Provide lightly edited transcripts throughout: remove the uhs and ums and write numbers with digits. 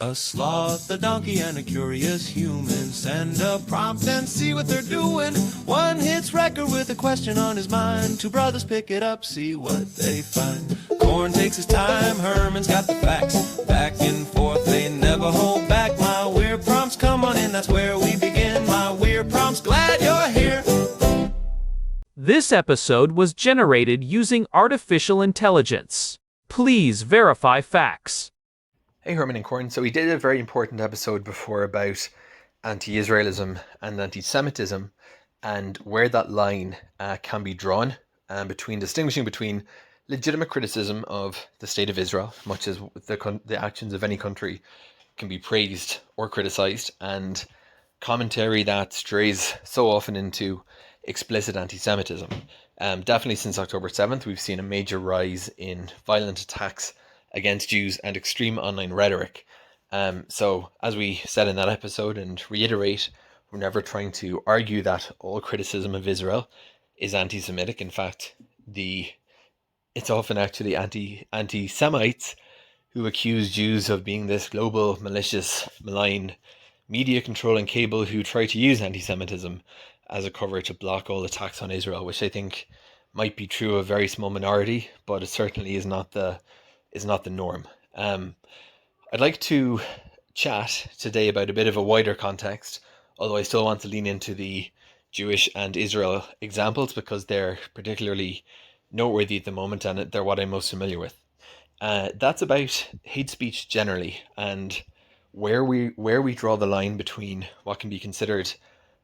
A sloth, a donkey, and a curious human. Send a prompt and see what they're doing. One hits record with a question on his mind. Two brothers pick it up, see what they find. Corn takes his time, Herman's got the facts. Back and forth, they never hold back. My weird prompts, come on in, that's where we begin. My weird prompts, glad you're here. This episode was generated using artificial intelligence. Please verify facts. Hey, Herman and Corn. So we did a very important episode before about anti-Israelism and anti-Semitism and where that line can be drawn distinguishing between legitimate criticism of the state of Israel, much as the actions of any country can be praised or criticized, and commentary that strays so often into explicit anti-Semitism. Definitely since October 7th, we've seen a major rise in violent attacks against Jews and extreme online rhetoric. So as we said in that episode and reiterate, we're never trying to argue that all criticism of Israel is anti-Semitic. In fact, it's often actually anti-Semites who accuse Jews of being this global, malicious, malign, media-controlling cabal who try to use anti-Semitism as a cover to block all attacks on Israel, which I think might be true of a very small minority, but it certainly is not the norm. I'd like to chat today about a bit of a wider context, although I still want to lean into the Jewish and Israel examples because they're particularly noteworthy at the moment and they're what I'm most familiar with. That's about hate speech generally and where we draw the line between what can be considered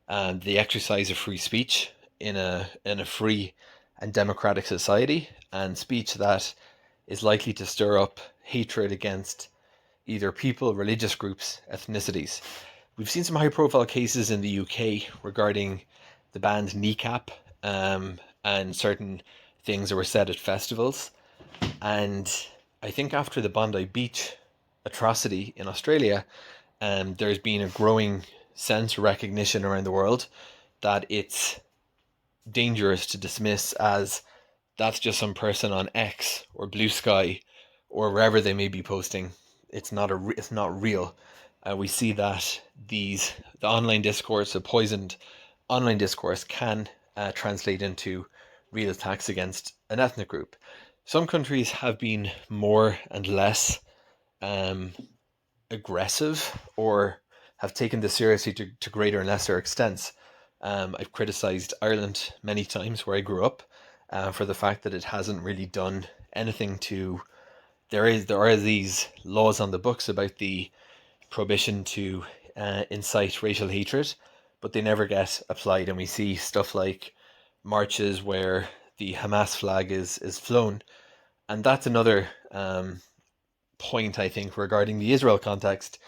the exercise of free speech in a free and democratic society, and speech that is likely to stir up hatred against either people, religious groups, ethnicities. We've seen some high-profile cases in the UK regarding the band Kneecap and certain things that were said at festivals. And I think after the Bondi beach atrocity in Australia, there's been a growing sense of recognition around the world that it's dangerous to dismiss as that's just some person on X or Blue Sky or wherever they may be posting. It's not real. We see that the online discourse, a poisoned online discourse, can translate into real attacks against an ethnic group. Some countries have been more and less aggressive or have taken this seriously to greater and lesser extents. I've criticized Ireland many times, where I grew up, for the fact that it hasn't really done anything to. There are these laws on the books about the prohibition to incite racial hatred, but they never get applied, and we see stuff like marches where the Hamas flag is flown, and that's another point I think regarding the Israel context,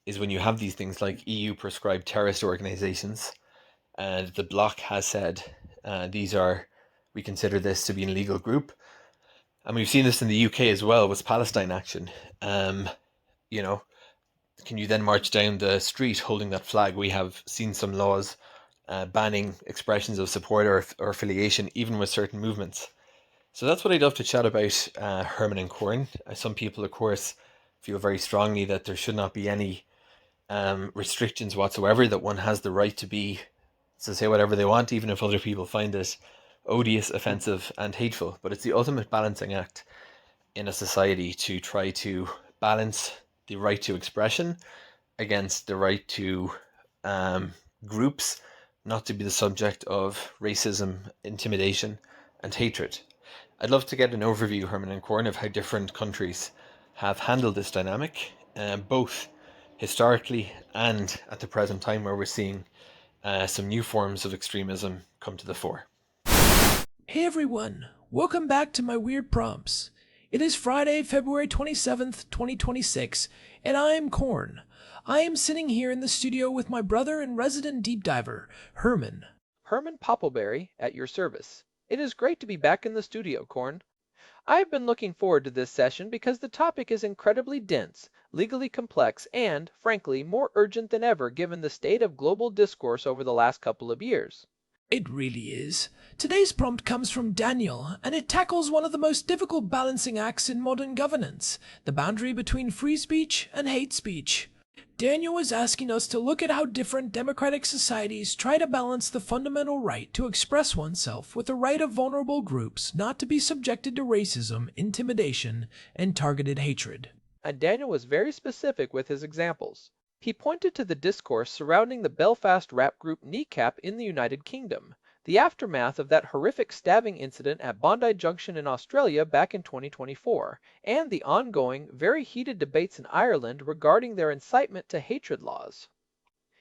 is when you have these things like EU prescribed terrorist organizations, and the bloc has said we consider this to be an illegal group. And we've seen this in the UK as well with Palestine Action. Can you then march down the street holding that flag? We have seen some laws banning expressions of support or affiliation, even with certain movements. So that's what I'd love to chat about, Herman and Corn. Some people, of course, feel very strongly that there should not be any restrictions whatsoever, that one has the right to say whatever they want, even if other people find it odious, offensive, and hateful. But it's the ultimate balancing act in a society to try to balance the right to expression against the right to groups not to be the subject of racism, intimidation, and hatred. I'd love to get an overview, Herman and Corn, of how different countries have handled this dynamic, both historically and at the present time, where we're seeing some new forms of extremism come to the fore. Hey everyone, welcome back to my weird prompts. It is Friday, February 27th, 2026, and I am Corn. I am sitting here in the studio with my brother and resident deep diver, Herman. Herman Poppleberry at your service. It is great to be back in the studio, Corn. I've been looking forward to this session because the topic is incredibly dense, legally complex, and, frankly, more urgent than ever given the state of global discourse over the last couple of years. It really is. Today's prompt comes from Daniel, and it tackles one of the most difficult balancing acts in modern governance, the boundary between free speech and hate speech. Daniel is asking us to look at how different democratic societies try to balance the fundamental right to express oneself with the right of vulnerable groups not to be subjected to racism, intimidation, and targeted hatred. And Daniel was very specific with his examples. He pointed to the discourse surrounding the Belfast rap group Kneecap in the United Kingdom, the aftermath of that horrific stabbing incident at Bondi Junction in Australia back in 2024, and the ongoing, very heated debates in Ireland regarding their incitement to hatred laws.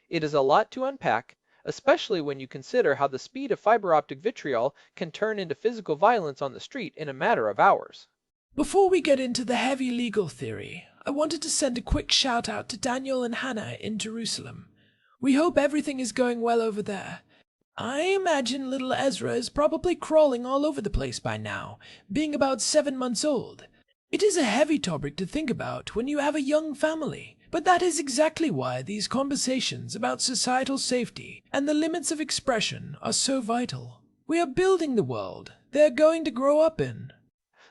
It is a lot to unpack, especially when you consider how the speed of fiber optic vitriol can turn into physical violence on the street in a matter of hours. Before we get into the heavy legal theory, I wanted to send a quick shout out to Daniel and Hannah in Jerusalem. We hope everything is going well over there. I imagine little Ezra is probably crawling all over the place by now, being about 7 months old. It is a heavy topic to think about when you have a young family, but that is exactly why these conversations about societal safety and the limits of expression are so vital. We are building the world they're going to grow up in.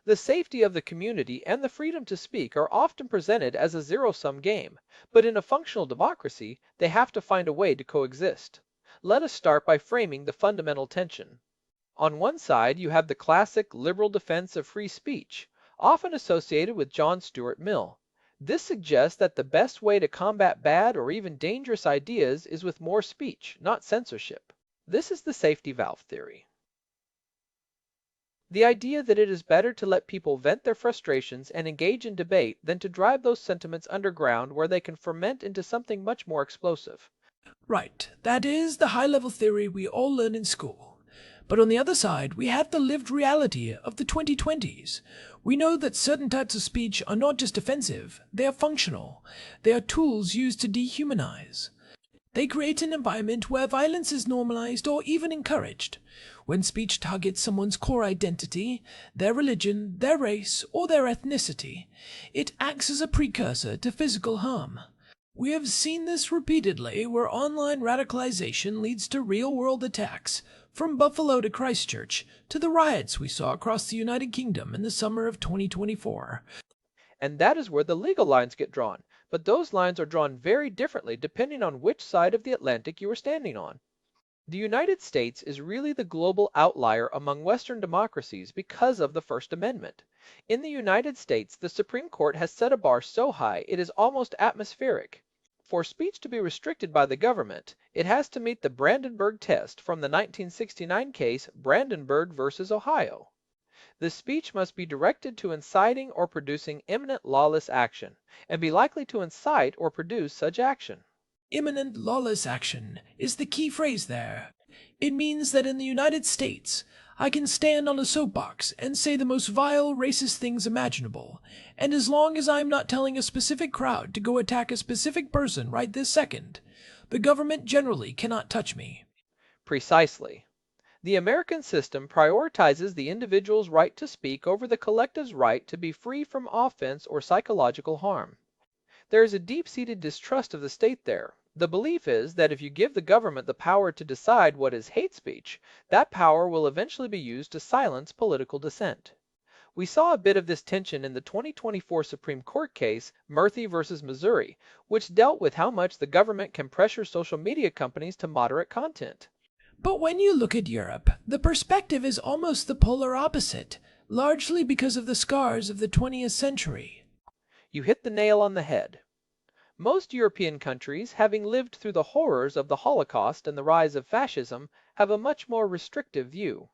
The safety of the community and the freedom to speak are often presented as a zero-sum game, but in a functional democracy, they have to find a way to coexist. Let us start by framing the fundamental tension. On one side, you have the classic liberal defense of free speech, often associated with John Stuart Mill. This suggests that the best way to combat bad or even dangerous ideas is with more speech, not censorship. This is the safety valve theory. The idea that it is better to let people vent their frustrations and engage in debate than to drive those sentiments underground where they can ferment into something much more explosive. Right, that is the high-level theory we all learn in school. But on the other side, we have the lived reality of the 2020s. We know that certain types of speech are not just offensive, they are functional. They are tools used to dehumanize. They create an environment where violence is normalized or even encouraged. When speech targets someone's core identity, their religion, their race, or their ethnicity, it acts as a precursor to physical harm. We have seen this repeatedly where online radicalization leads to real-world attacks, from Buffalo to Christchurch, to the riots we saw across the United Kingdom in the summer of 2024. And that is where the legal lines get drawn, but those lines are drawn very differently depending on which side of the Atlantic you are standing on. The United States is really the global outlier among Western democracies because of the First Amendment. In the United States, the Supreme Court has set a bar so high it is almost atmospheric. For speech to be restricted by the government, it has to meet the Brandenburg test from the 1969 case Brandenburg versus Ohio. The speech must be directed to inciting or producing imminent lawless action, and be likely to incite or produce such action. Imminent lawless action is the key phrase there. It means that in the United States, I can stand on a soapbox and say the most vile, racist things imaginable, and as long as I'm not telling a specific crowd to go attack a specific person right this second, the government generally cannot touch me. Precisely. The American system prioritizes the individual's right to speak over the collective's right to be free from offense or psychological harm. There is a deep-seated distrust of the state there. The belief is that if you give the government the power to decide what is hate speech, that power will eventually be used to silence political dissent. We saw a bit of this tension in the 2024 Supreme Court case, Murphy versus Missouri, which dealt with how much the government can pressure social media companies to moderate content. But when you look at Europe, the perspective is almost the polar opposite, largely because of the scars of the 20th century. You hit the nail on the head. Most European countries, having lived through the horrors of the Holocaust and the rise of fascism, have a much more restrictive view.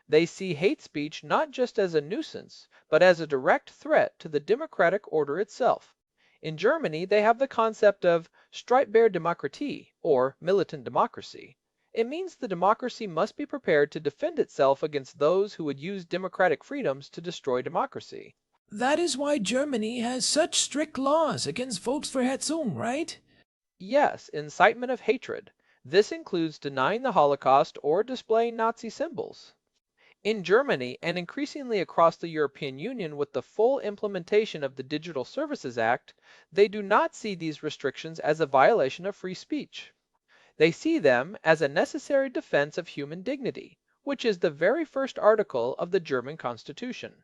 They see hate speech not just as a nuisance, but as a direct threat to the democratic order itself. In Germany, they have the concept of Streitbare Demokratie, or militant democracy. It means the democracy must be prepared to defend itself against those who would use democratic freedoms to destroy democracy. That is why Germany has such strict laws against Volksverhetzung, right? Yes, incitement of hatred. This includes denying the Holocaust or displaying Nazi symbols. In Germany, and increasingly across the European Union with the full implementation of the Digital Services Act, they do not see these restrictions as a violation of free speech. They see them as a necessary defense of human dignity, which is the very first article of the German Constitution.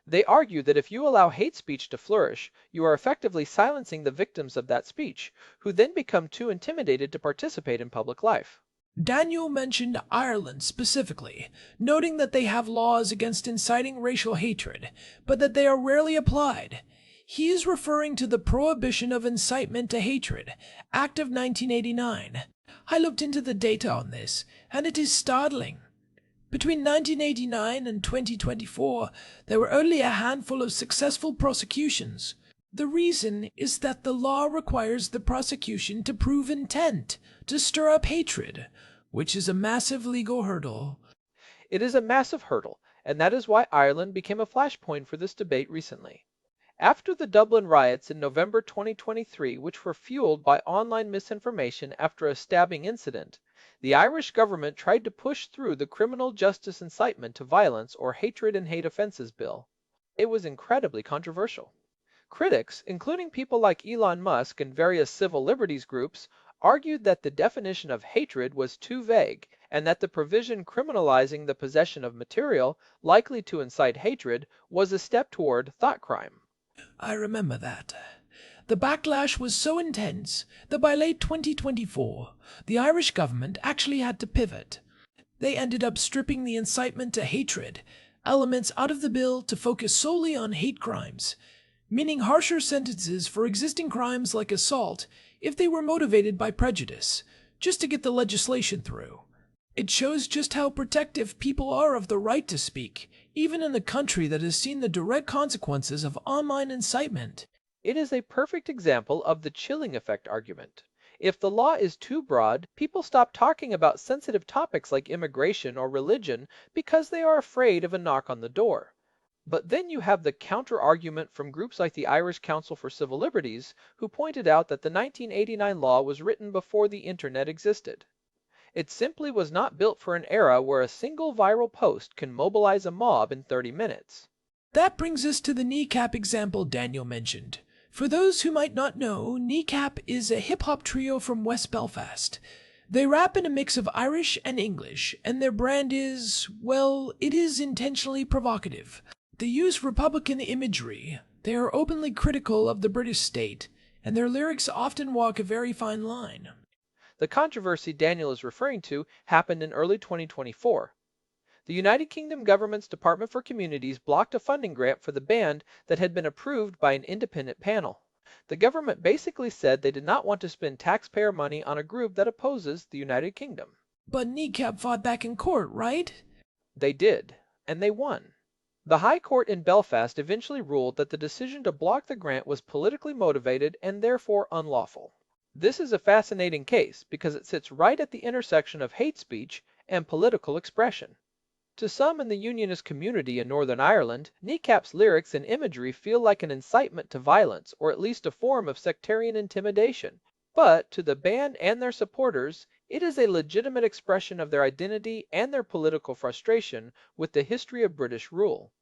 They argue that if you allow hate speech to flourish, you are effectively silencing the victims of that speech, who then become too intimidated to participate in public life. Daniel mentioned Ireland specifically, noting that they have laws against inciting racial hatred, but that they are rarely applied. He is referring to the Prohibition of Incitement to Hatred, Act of 1989. I looked into the data on this, and it is startling. Between 1989 and 2024, there were only a handful of successful prosecutions. The reason is that the law requires the prosecution to prove intent to stir up hatred, which is a massive legal hurdle. It is a massive hurdle, and that is why Ireland became a flashpoint for this debate recently. After the Dublin riots in November 2023, which were fueled by online misinformation after a stabbing incident, the Irish government tried to push through the Criminal Justice Incitement to Violence or Hatred and Hate Offences Bill. It was incredibly controversial. Critics, including people like Elon Musk and various civil liberties groups, argued that the definition of hatred was too vague and that the provision criminalizing the possession of material likely to incite hatred was a step toward thought crime. I remember that. The backlash was so intense that by late 2024, the Irish government actually had to pivot. They ended up stripping the incitement to hatred elements out of the bill to focus solely on hate crimes, meaning harsher sentences for existing crimes like assault if they were motivated by prejudice, just to get the legislation through. It shows just how protective people are of the right to speak, even in a country that has seen the direct consequences of online incitement. It is a perfect example of the chilling effect argument. If the law is too broad, people stop talking about sensitive topics like immigration or religion because they are afraid of a knock on the door. But then you have the counter-argument from groups like the Irish Council for Civil Liberties, who pointed out that the 1989 law was written before the internet existed. It simply was not built for an era where a single viral post can mobilize a mob in 30 minutes. That brings us to the Kneecap example Daniel mentioned. For those who might not know, Kneecap is a hip-hop trio from West Belfast. They rap in a mix of Irish and English, and their brand is, well, it is intentionally provocative. They use Republican imagery, they are openly critical of the British state, and their lyrics often walk a very fine line. The controversy Daniel is referring to happened in early 2024. The United Kingdom government's Department for Communities blocked a funding grant for the band that had been approved by an independent panel. The government basically said they did not want to spend taxpayer money on a group that opposes the United Kingdom. But Kneecap fought back in court, right? They did, and they won. The High Court in Belfast eventually ruled that the decision to block the grant was politically motivated and therefore unlawful. This is a fascinating case because it sits right at the intersection of hate speech and political expression. To some in the Unionist community in Northern Ireland, Kneecap's lyrics and imagery feel like an incitement to violence or at least a form of sectarian intimidation. But to the band and their supporters, it is a legitimate expression of their identity and their political frustration with the history of British rule.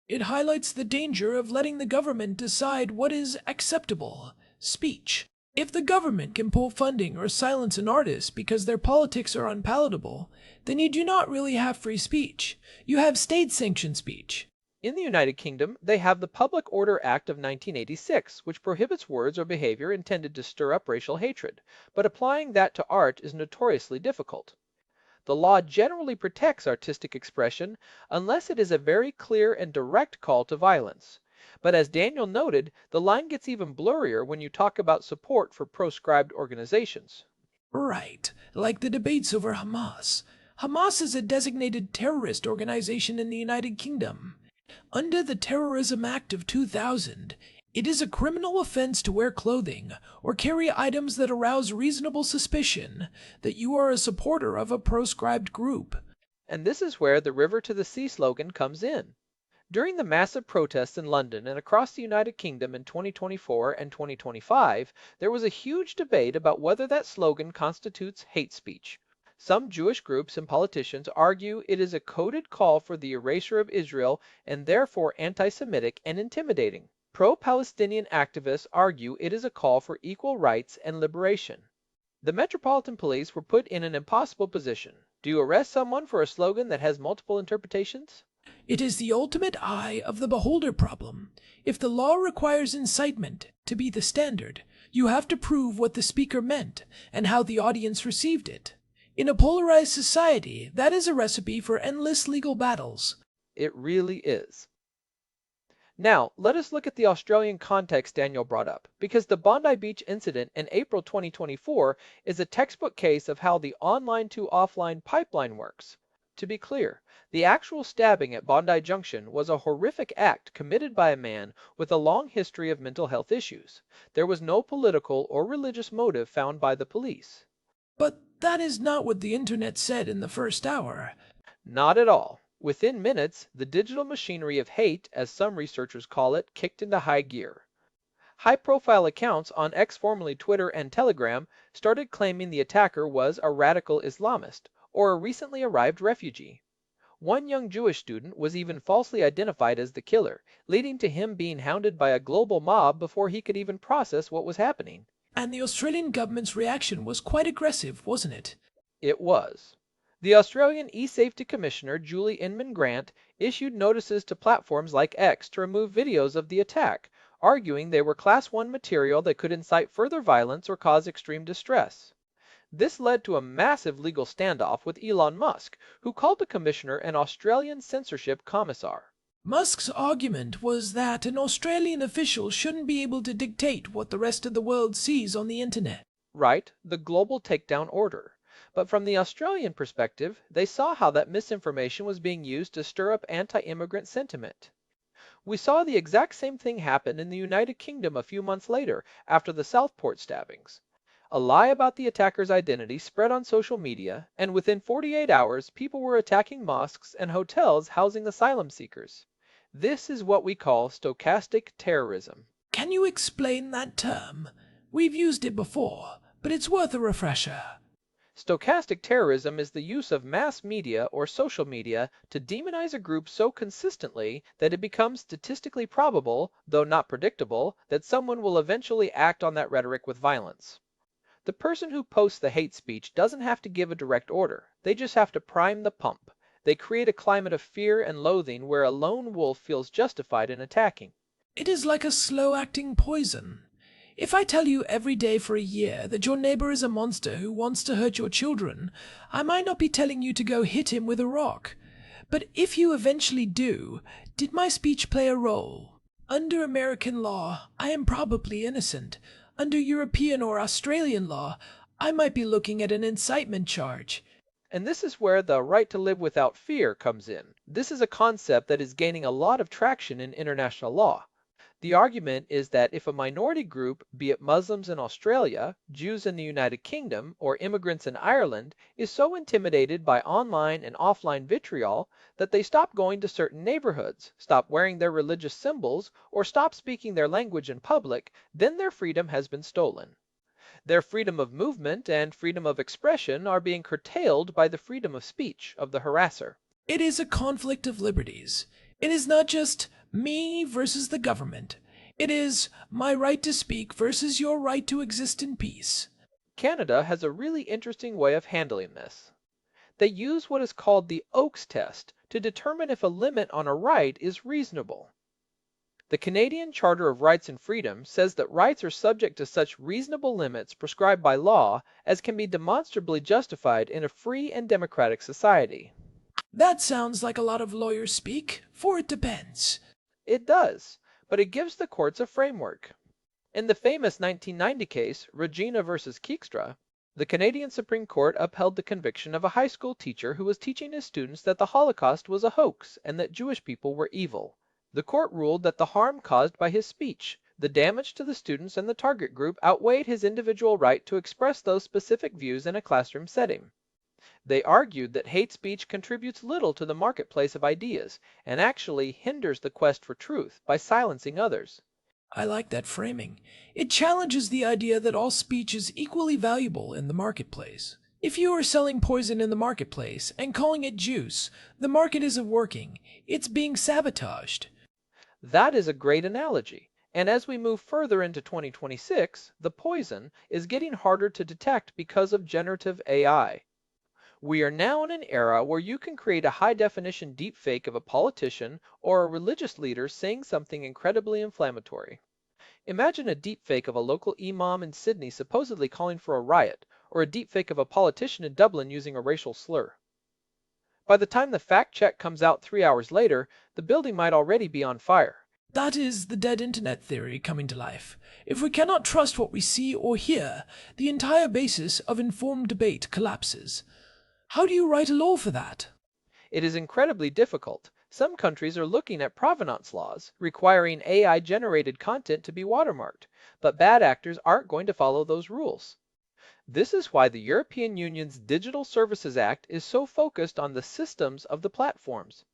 It highlights the danger of letting the government decide what is acceptable speech. If the government can pull funding or silence an artist because their politics are unpalatable, then you do not really have free speech. You have state-sanctioned speech. In the United Kingdom, they have the Public Order Act of 1986, which prohibits words or behavior intended to stir up racial hatred, but applying that to art is notoriously difficult. The law generally protects artistic expression unless it is a very clear and direct call to violence. But as Daniel noted, the line gets even blurrier when you talk about support for proscribed organizations. Right, like the debates over Hamas. Hamas is a designated terrorist organization in the United Kingdom. Under the Terrorism Act of 2000, it is a criminal offense to wear clothing or carry items that arouse reasonable suspicion that you are a supporter of a proscribed group. And this is where the River to the Sea slogan comes in. During the massive protests in London and across the United Kingdom in 2024 and 2025, there was a huge debate about whether that slogan constitutes hate speech. Some Jewish groups and politicians argue it is a coded call for the erasure of Israel and therefore anti-Semitic and intimidating. Pro-Palestinian activists argue it is a call for equal rights and liberation. The Metropolitan Police were put in an impossible position. Do you arrest someone for a slogan that has multiple interpretations? It is the ultimate eye of the beholder problem. If the law requires incitement to be the standard, you have to prove what the speaker meant and how the audience received it. In a polarized society, that is a recipe for endless legal battles. It really is. Now, let us look at the Australian context Daniel brought up, because the Bondi Beach incident in April 2024 is a textbook case of how the online to offline pipeline works. To be clear, the actual stabbing at Bondi Junction was a horrific act committed by a man with a long history of mental health issues. There was no political or religious motive found by the police. But that is not what the internet said in the first hour. Not at all. Within minutes, the digital machinery of hate, as some researchers call it, kicked into high gear. High-profile accounts on X, formerly Twitter, and Telegram started claiming the attacker was a radical Islamist or a recently arrived refugee. One young Jewish student was even falsely identified as the killer, leading to him being hounded by a global mob before he could even process what was happening. And the Australian government's reaction was quite aggressive, wasn't it? It was. The Australian e-Safety Commissioner, Julie Inman-Grant, issued notices to platforms like X to remove videos of the attack, arguing they were Class 1 material that could incite further violence or cause extreme distress. This led to a massive legal standoff with Elon Musk, who called the commissioner an Australian censorship commissar. Musk's argument was that an Australian official shouldn't be able to dictate what the rest of the world sees on the internet. Right, the global takedown order. But from the Australian perspective, they saw how that misinformation was being used to stir up anti-immigrant sentiment. We saw the exact same thing happen in the United Kingdom a few months later, after the Southport stabbings. A lie about the attacker's identity spread on social media, and within 48 hours, people were attacking mosques and hotels housing asylum seekers. This is what we call stochastic terrorism. Can you explain that term? We've used it before, but it's worth a refresher. Stochastic terrorism is the use of mass media or social media to demonize a group so consistently that it becomes statistically probable, though not predictable, that someone will eventually act on that rhetoric with violence. The person who posts the hate speech doesn't have to give a direct order. They just have to prime the pump. They create a climate of fear and loathing where a lone wolf feels justified in attacking. It is like a slow-acting poison. If I tell you every day for a year that your neighbor is a monster who wants to hurt your children, I might not be telling you to go hit him with a rock. But if you eventually do, did my speech play a role? Under American law, I am probably innocent. Under European or Australian law, I might be looking at an incitement charge. And this is where the right to live without fear comes in. This is a concept that is gaining a lot of traction in international law. The argument is that if a minority group, be it Muslims in Australia, Jews in the United Kingdom, or immigrants in Ireland, is so intimidated by online and offline vitriol that they stop going to certain neighborhoods, stop wearing their religious symbols, or stop speaking their language in public, then their freedom has been stolen. Their freedom of movement and freedom of expression are being curtailed by the freedom of speech of the harasser. It is a conflict of liberties. It is not just me versus the government. It is my right to speak versus your right to exist in peace. Canada has a really interesting way of handling this. They use what is called the Oakes test to determine if a limit on a right is reasonable. The Canadian Charter of Rights and Freedom says that rights are subject to such reasonable limits prescribed by law as can be demonstrably justified in a free and democratic society. That sounds like a lot of lawyer speak, for it depends. It does, but it gives the courts a framework. In the famous 1990 case, Regina versus Keekstra, the Canadian Supreme Court upheld the conviction of a high school teacher who was teaching his students that the Holocaust was a hoax and that Jewish people were evil. The court ruled that the harm caused by his speech, the damage to the students and the target group outweighed his individual right to express those specific views in a classroom setting. They argued that hate speech contributes little to the marketplace of ideas and actually hinders the quest for truth by silencing others. I like that framing. It challenges the idea that all speech is equally valuable in the marketplace. If you are selling poison in the marketplace and calling it juice, the market isn't working. It's being sabotaged. That is a great analogy, And as we move further into 2026, the poison is getting harder to detect because of generative AI. We are now in an era where you can create a high-definition deepfake of a politician or a religious leader saying something incredibly inflammatory. Imagine a deepfake of a local imam in Sydney supposedly calling for a riot, or a deepfake of a politician in Dublin using a racial slur. By the time the fact check comes out 3 hours later, the building might already be on fire. That is the dead internet theory coming to life. If we cannot trust what we see or hear, the entire basis of informed debate collapses. How do you write a law for that? It is incredibly difficult. Some countries are looking at provenance laws, requiring AI-generated content to be watermarked, but bad actors aren't going to follow those rules. This is why the European Union's Digital Services Act is so focused on the systems of the platforms.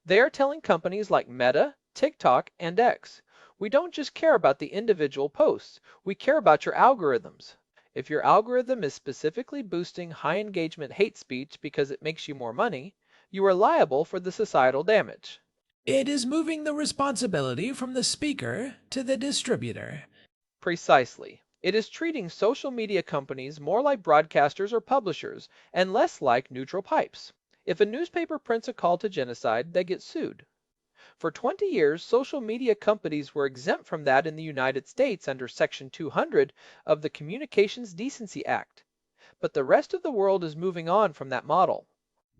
They are telling companies like Meta, TikTok, and X, we don't just care about the individual posts, we care about your algorithms. If your algorithm is specifically boosting high engagement hate speech because it makes you more money, you are liable for the societal damage. It is moving the responsibility from the speaker to the distributor. Precisely. It is treating social media companies more like broadcasters or publishers and less like neutral pipes. If a newspaper prints a call to genocide, they get sued. For 20 years, social media companies were exempt from that in the United States under Section 200 of the Communications Decency Act. But the rest of the world is moving on from that model.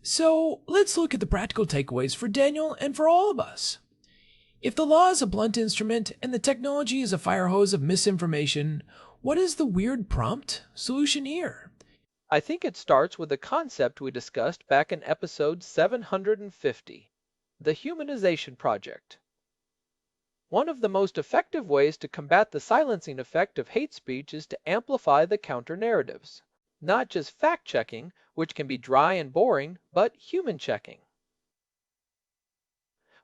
So let's look at the practical takeaways for Daniel and for all of us. If the law is a blunt instrument and the technology is a fire hose of misinformation, what is the weird prompt solution here? I think it starts with a concept we discussed back in episode 750, the humanization project. One of the most effective ways to combat the silencing effect of hate speech is to amplify the counter-narratives. Not just fact-checking, which can be dry and boring, but human-checking.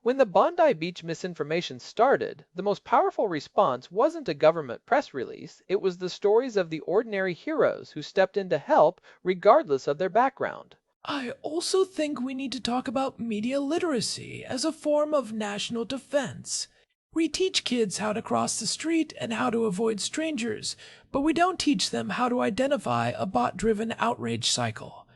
When the Bondi Beach misinformation started, the most powerful response wasn't a government press release, it was the stories of the ordinary heroes who stepped in to help regardless of their background. I also think we need to talk about media literacy as a form of national defense. We teach kids how to cross the street and how to avoid strangers, but we don't teach them how to identify a bot-driven outrage cycle.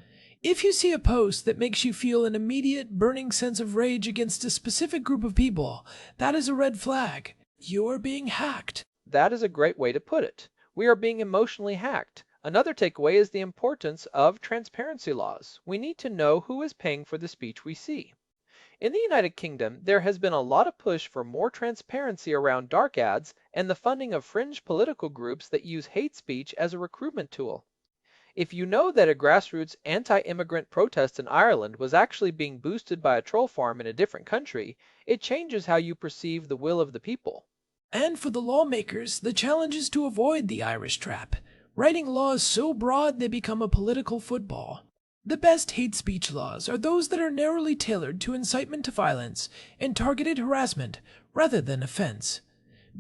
If you see a post that makes you feel an immediate burning sense of rage against a specific group of people, that is a red flag. You're being hacked. That is a great way to put it. We are being emotionally hacked. Another takeaway is the importance of transparency laws. We need to know who is paying for the speech we see. In the United Kingdom, there has been a lot of push for more transparency around dark ads and the funding of fringe political groups that use hate speech as a recruitment tool. If you know that a grassroots anti-immigrant protest in Ireland was actually being boosted by a troll farm in a different country, it changes how you perceive the will of the people. And for the lawmakers, the challenge is to avoid the Irish trap, writing laws so broad they become a political football. The best hate speech laws are those that are narrowly tailored to incitement to violence and targeted harassment rather than offense.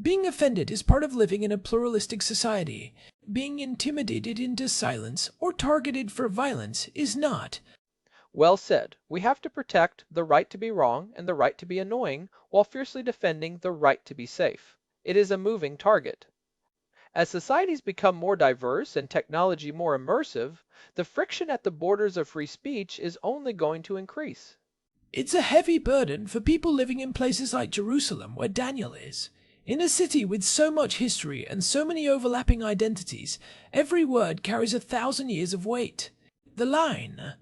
Being offended is part of living in a pluralistic society. Being intimidated into silence or targeted for violence is not. Well said. We have to protect the right to be wrong and the right to be annoying while fiercely defending the right to be safe. It is a moving target. As societies become more diverse and technology more immersive, the friction at the borders of free speech is only going to increase. It's a heavy burden for people living in places like Jerusalem, where Daniel is. In a city with so much history and so many overlapping identities, every word carries 1,000 years of weight. The line.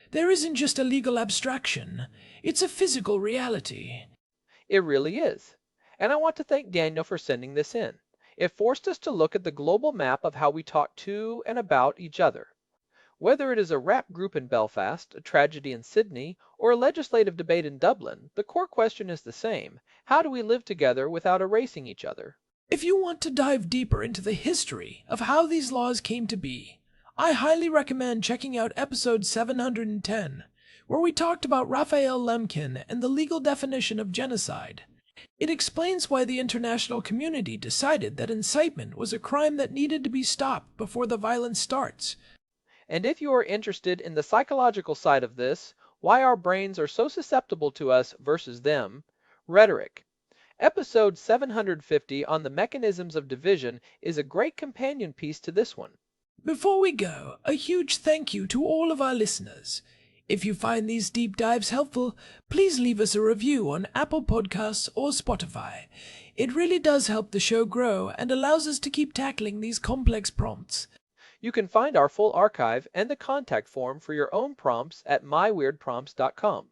There isn't just a legal abstraction, it's a physical reality. It really is. And I want to thank Daniel for sending this in. It forced us to look at the global map of how we talk to and about each other. Whether it is a rap group in Belfast, a tragedy in Sydney, or a legislative debate in Dublin, the core question is the same. How do we live together without erasing each other? If you want to dive deeper into the history of how these laws came to be, I highly recommend checking out episode 710, where we talked about Raphael Lemkin and the legal definition of genocide. It explains why the international community decided that incitement was a crime that needed to be stopped before the violence starts. And if you are interested in the psychological side of this, why our brains are so susceptible to us versus them, rhetoric. Episode 750 on the mechanisms of division is a great companion piece to this one. Before we go, a huge thank you to all of our listeners. If you find these deep dives helpful, please leave us a review on Apple Podcasts or Spotify. It really does help the show grow and allows us to keep tackling these complex prompts. You can find our full archive and the contact form for your own prompts at myweirdprompts.com.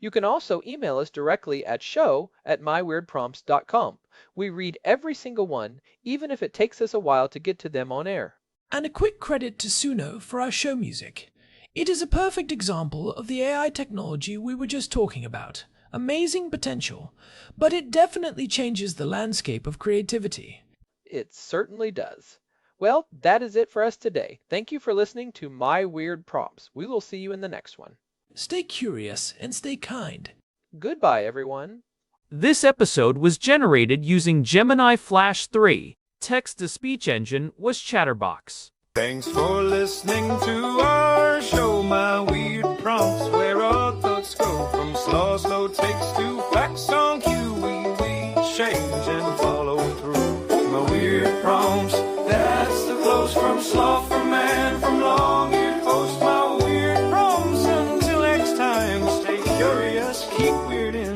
You can also email us directly at show@myweirdprompts.com. We read every single one, even if it takes us a while to get to them on air. And a quick credit to Suno for our show music. It is a perfect example of the AI technology we were just talking about. Amazing potential, but it definitely changes the landscape of creativity. It certainly does. Well, that is it for us today. Thank you for listening to My Weird Prompts. We will see you in the next one. Stay curious and stay kind. Goodbye, everyone. This episode was generated using Gemini Flash 3. Text-to-speech engine was Chatterbox. Thanks for listening to our show, My Weird Prompts, where our thoughts go from slow takes to facts on cue. We change and follow through. My weird prompts, that's the flows from sloth, from man, from long-eared host. My weird prompts, until next time, stay curious, keep weirding.